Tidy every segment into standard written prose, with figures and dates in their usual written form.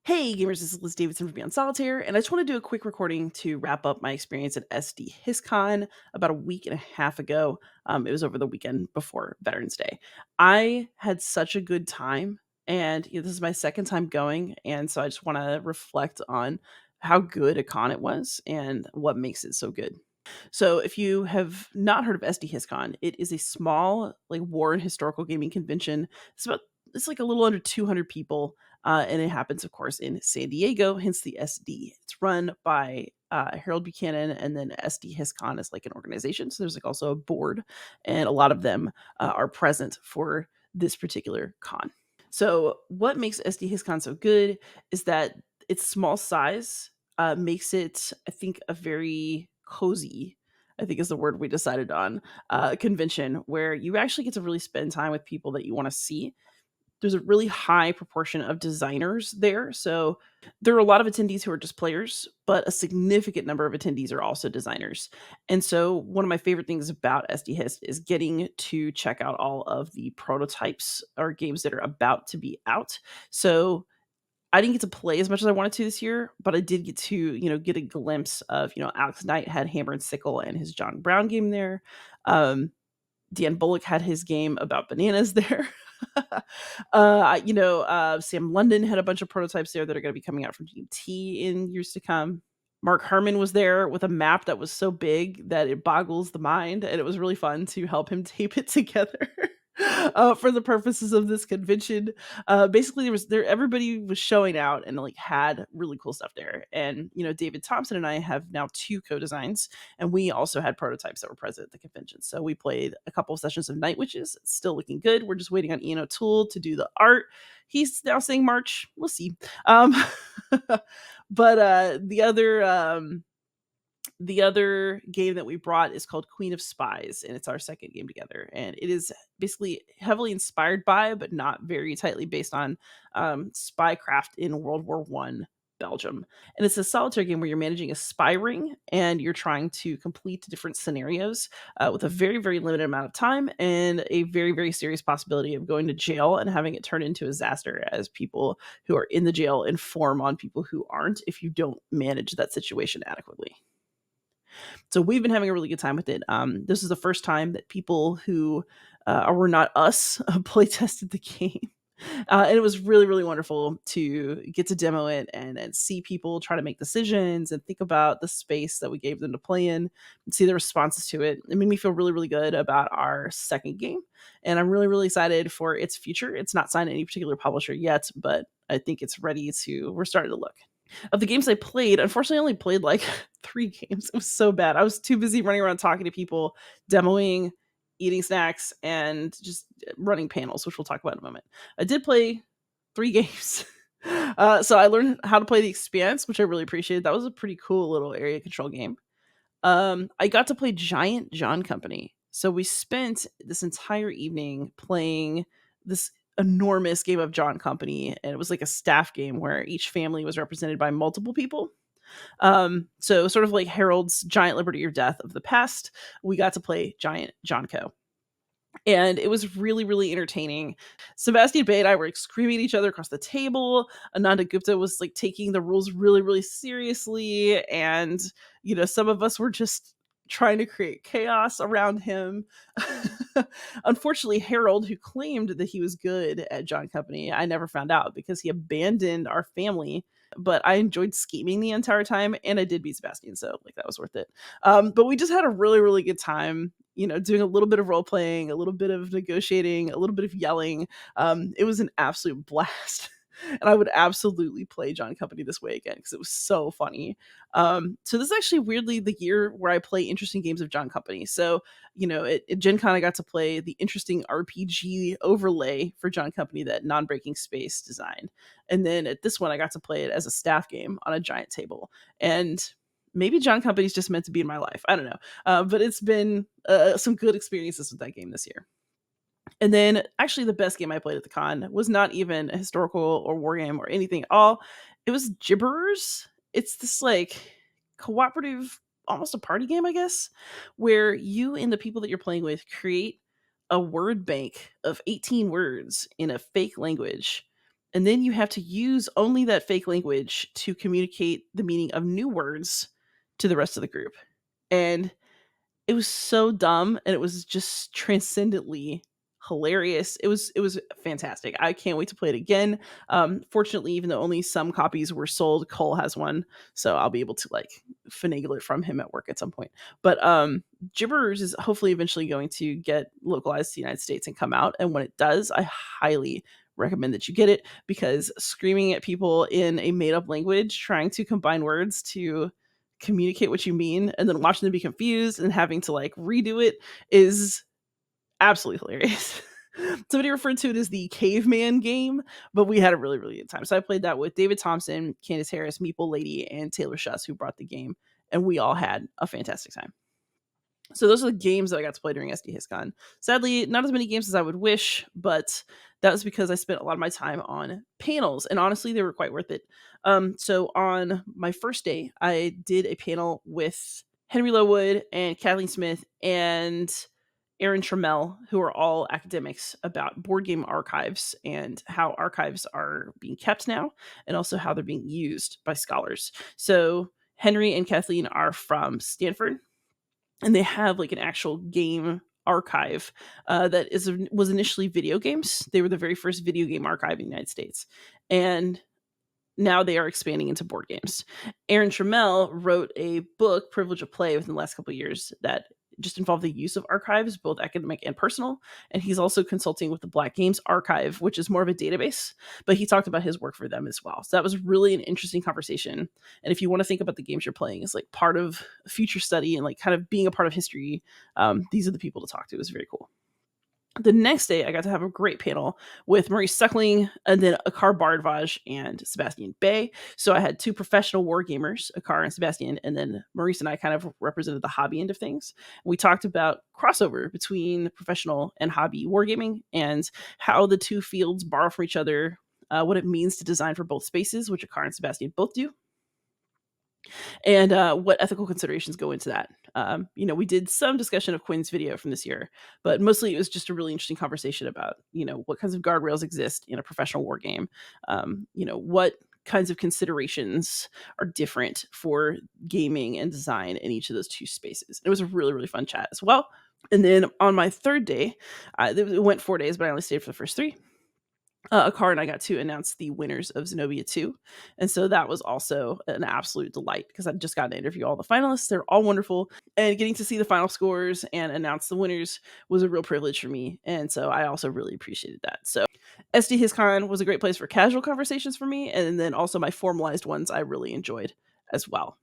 Hey gamers, this is Liz Davidson from Beyond Solitaire, and I just want to do a quick recording to wrap up my experience at SDHistCon about a week and a half ago. It was over the weekend before Veterans Day. I had such a good time, and this is my second time going, and so I just want to reflect on how good a con it was and what makes it so good. So, if you have not heard of SDHistCon, it is a small, like, war and historical gaming convention. It's like a little under 200 people, and it happens, of course, in San Diego. Hence the SD. It's run by Harold Buchanan, and then SDHistCon is like an organization. So there's like also a board, and a lot of them are present for this particular con. So, what makes SDHistCon so good is that its small size makes it, I think, a very cozy, I think is the word we decided on, convention where you actually get to really spend time with people that you want to see. There's a really high proportion of designers there. So there are a lot of attendees who are just players, but a significant number of attendees are also designers. And so one of my favorite things about SD Hist is getting to check out all of the prototypes or games that are about to be out. So I didn't get to play as much as I wanted to this year, but I did get to, get a glimpse of, Alex Knight had Hammer and Sickle and his John Brown game there. Dan Bullock had his game about bananas there. Sam London had a bunch of prototypes there that are going to be coming out from GMT in years to come. Mark Herman was there with a map that was so big that it boggles the mind, and it was really fun to help him tape it together. For the purposes of this convention, basically everybody was showing out and like had really cool stuff there. And David Thompson and I have now two co-designs, and we also had prototypes that were present at the convention. So we played a couple of sessions of Night Witches. It's still looking good. We're just waiting on Ian O'Toole to do the art. He's now saying March. We'll see. Um, but the other game that we brought is called Queen of Spies, and it's our second game together. And it is basically heavily inspired by, but not very tightly based on, spycraft in World War One Belgium. And it's a solitaire game where you're managing a spy ring and you're trying to complete different scenarios with a very, very limited amount of time and a very, very serious possibility of going to jail and having it turn into a disaster as people who are in the jail inform on people who aren't if you don't manage that situation adequately. So we've been having a really good time with it. This is the first time that people who were not us play tested the game. And it was really, really wonderful to get to demo it and see people try to make decisions and think about the space that we gave them to play in and see the responses to it. It made me feel really, really good about our second game. And I'm really, really excited for its future. It's not signed to any particular publisher yet, but I think it's ready to, we're starting to look. Of the games I played, unfortunately, I only played like 3 games. It was so bad. I was too busy running around talking to people, demoing, eating snacks, and just running panels, which we'll talk about in a moment. I did play 3 games. So I learned how to play The Expanse, which I really appreciated. That was a pretty cool little area control game. I got to play Giant John Company. So we spent this entire evening playing this enormous game of John Company, and it was like a staff game where each family was represented by multiple people. So sort of like Harold's Giant Liberty or Death of the past, we got to play Giant John Co. And it was really, really entertaining. Sebastian Bay and I were like, screaming at each other across the table. Ananda Gupta was like taking the rules really, really seriously. And, some of us were just trying to create chaos around him. Unfortunately, Harold, who claimed that he was good at John Company, I never found out because he abandoned our family. But I enjoyed scheming the entire time, and I did beat Sebastian, so like that was worth it. But we just had a really, really good time, doing a little bit of role playing, a little bit of negotiating, a little bit of yelling. It was an absolute blast. And I would absolutely play John Company this way again because it was so funny. So this is actually weirdly the year where I play interesting games of John Company. So, at Gen Con, I got to play the interesting RPG overlay for John Company that Non-Breaking Space designed. And then at this one, I got to play it as a staff game on a giant table. And maybe John Company's just meant to be in my life. I don't know. But it's been some good experiences with that game this year. And then actually the best game I played at the con was not even a historical or war game or anything at all. It was Gibberers. It's this like cooperative, almost a party game, I guess, where you and the people that you're playing with create a word bank of 18 words in a fake language. And then you have to use only that fake language to communicate the meaning of new words to the rest of the group. And it was so dumb, and it was just transcendently hilarious. It was fantastic. I can't wait to play it again. Fortunately, even though only some copies were sold, Cole has one, so I'll be able to like finagle it from him at work at some point. But Gibberers is hopefully eventually going to get localized to the United States and come out. And when it does, I highly recommend that you get it, because screaming at people in a made up language, trying to combine words to communicate what you mean, and then watching them be confused and having to like redo it is absolutely hilarious. Somebody referred to it as the caveman game, but we had a really, really good time. So I played that with David Thompson, Candace Harris, Meeple Lady, and Taylor Schuss, who brought the game, and we all had a fantastic time. So those are the games that I got to play during SDHistCon. Sadly, not as many games as I would wish, but that was because I spent a lot of my time on panels, and honestly, they were quite worth it. So on my first day, I did a panel with Henry Lowood and Kathleen Smith and Aaron Trammell, who are all academics, about board game archives and how archives are being kept now, and also how they're being used by scholars. So Henry and Kathleen are from Stanford, and they have like an actual game archive that was initially video games. They were the very first video game archive in the United States, and now they are expanding into board games. Aaron Trammell wrote a book, Privilege of Play, within the last couple of years that just involved the use of archives, both academic and personal. And he's also consulting with the Black Games Archive, which is more of a database, but he talked about his work for them as well. So that was really an interesting conversation. And if you want to think about the games you're playing as like part of a future study and like kind of being a part of history, these are the people to talk to. It was very cool. The next day, I got to have a great panel with Maurice Suckling, and then Akar Bardvaj and Sebastian Bay. So I had two professional war gamers, Akar and Sebastian, and then Maurice and I kind of represented the hobby end of things. We talked about crossover between professional and hobby wargaming, and how the two fields borrow from each other, what it means to design for both spaces, which Akar and Sebastian both do, and what ethical considerations go into that. We did some discussion of Quinn's video from this year, but mostly it was just a really interesting conversation about, what kinds of guardrails exist in a professional war game. What kinds of considerations are different for gaming and design in each of those two spaces. It was a really, really fun chat as well. And then on my third day, it went 4 days, but I only stayed for the first 3. Akar and I got to announce the winners of Zenobia 2. And so that was also an absolute delight, because I just got to interview all the finalists. They're all wonderful. And getting to see the final scores and announce the winners was a real privilege for me. And so I also really appreciated that. So SDHistCon was a great place for casual conversations for me. And then also my formalized ones I really enjoyed as well.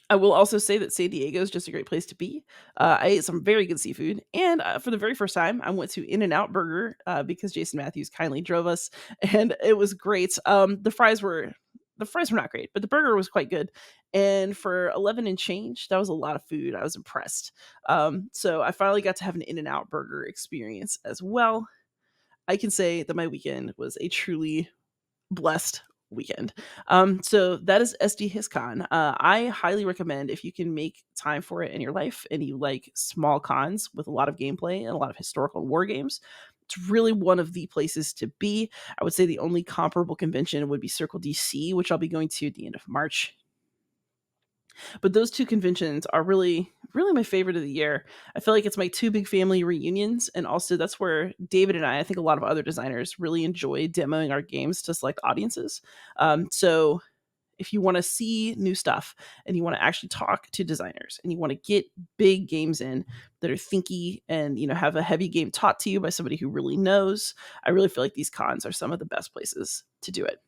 I will also say that San Diego is just a great place to be. I ate some very good seafood, and for the very first time, I went to In-N-Out Burger because Jason Matthews kindly drove us, and it was great. The fries were not great, but the burger was quite good. And for 11 and change, that was a lot of food. I was impressed. So I finally got to have an In-N-Out Burger experience as well. I can say that my weekend was a truly blessed weekend. So that is SDHistCon. I highly recommend, if you can make time for it in your life and you like small cons with a lot of gameplay and a lot of historical war games, it's really one of the places to be. I would say the only comparable convention would be Circle DC, which I'll be going to at the end of March. But those two conventions are really, really my favorite of the year. I feel like it's my two big family reunions. And also, that's where David and I think a lot of other designers really enjoy demoing our games to select audiences. So if you want to see new stuff and you want to actually talk to designers and you want to get big games in that are thinky and, have a heavy game taught to you by somebody who really knows, I really feel like these cons are some of the best places to do it.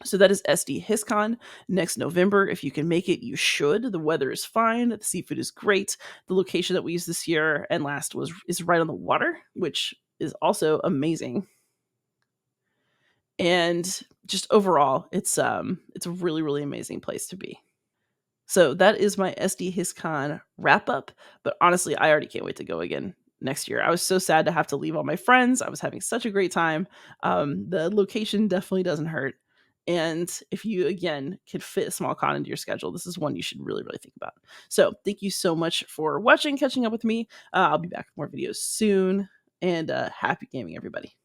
So that is SDHistCon next November. If you can make it, you should. The weather is fine. The seafood is great. The location that we used this year and last is right on the water, which is also amazing. And just overall, it's a really, really amazing place to be. So that is my SDHistCon wrap up. But honestly, I already can't wait to go again next year. I was so sad to have to leave all my friends. I was having such a great time. The location definitely doesn't hurt. And if you, again, could fit a small con into your schedule, this is one you should really, really think about. So thank you so much for watching, catching up with me. I'll be back with more videos soon. And happy gaming, everybody.